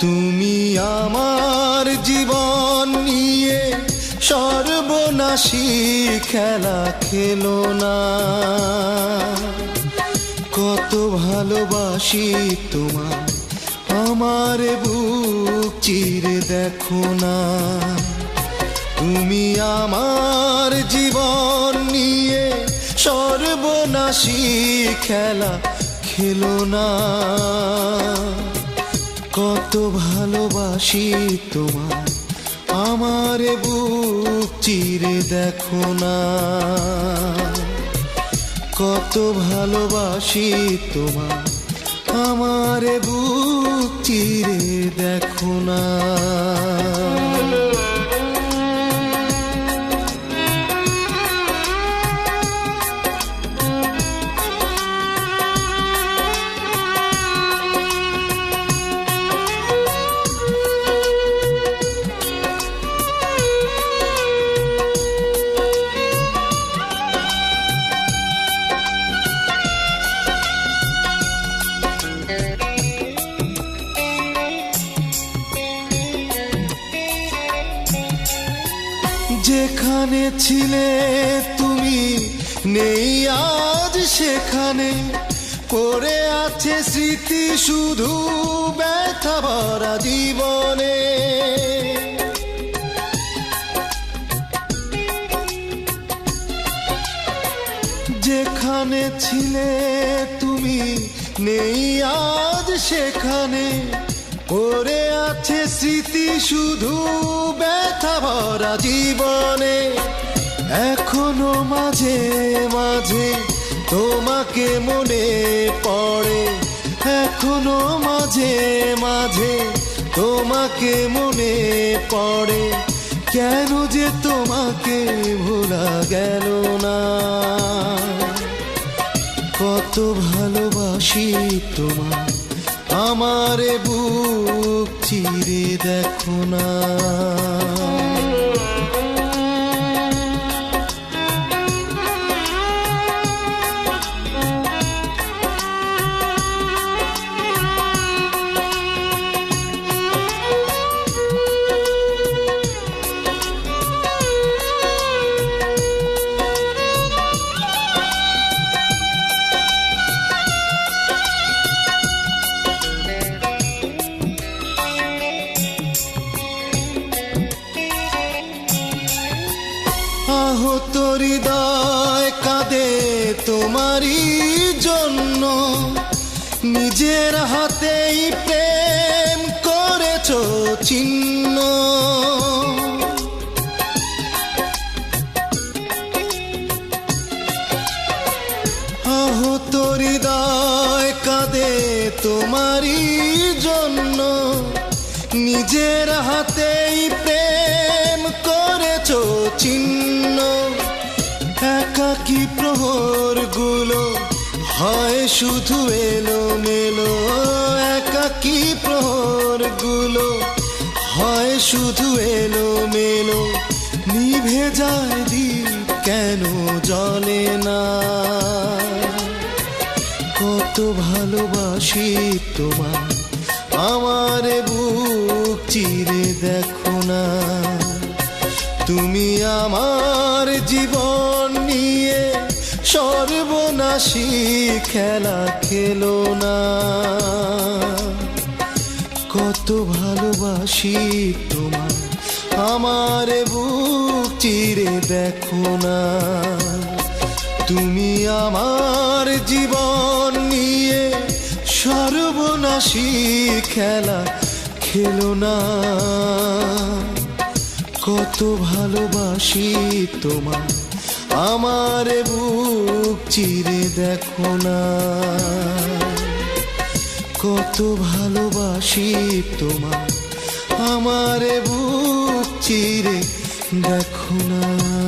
তুমি আমার জীবন নিয়ে সর্বনাশী খেলা খেলো না। কত ভালোবাসি তোমায়, আমার বুক চিরে দেখো না। তুমি আমার জীবন নিয়ে সর্বনাশী খেলা খেলো না। কত ভালোবাসি তোমায়, আমার বুক চিরে দেখো না। কত ভালোবাসি তোমায়, আমার বুক চিরে দেখো না। যেখানে ছিলে তুমি নেই আজ সেখানে, পড়ে আছে স্মৃতি শুধু ব্যথা ভরা জীবনে। যেখানে ছিলে তুমি নেই আজ সেখানে, পড়ে আছে স্মৃতি শুধু ব্যথা ভরা জীবনে। এখনো মাঝে মাঝে তোমাকে মনে পড়ে, এখনো মাঝে মাঝে তোমাকে মনে পড়ে। কেন যে তোমাকে ভোলা গেল না। কত ভালোবাসি তোমায়, আমার বুক চিরে দেখো না। আহত হৃদয় কাঁদে তোমারই জন্য, নিজের হাতেই প্রেম করেছো চিহ্ন। আহত হৃদয় কাঁদে তোমারই জন্য, নিজের হাতেই প্রেম করেছো চিহ্ন। একাকী প্রহর গুলো হয় শুধু এলো মেলো, একাকী প্রহর গুলো হয় শুধু এলো মেলো। নিভে যায় দীপ কেন জ্বলে না। কত ভালোবাসি তোমায়, আমার বুক চিরে দেখো না। তুমি আমার জীবন নিয়ে সর্বনাশী খেলা খেলো না। কত ভালোবাসি তোমায়, আমার বুক চিরে দেখো না। তুমি আমার জীবন নিয়ে সর্বনাশী খেলা খেলো না। কত ভালোবাসি তোমায়, আমার বুক চিরে দেখো না। কত ভালোবাসি তোমায়, আমারে বুক চিরে দেখো না।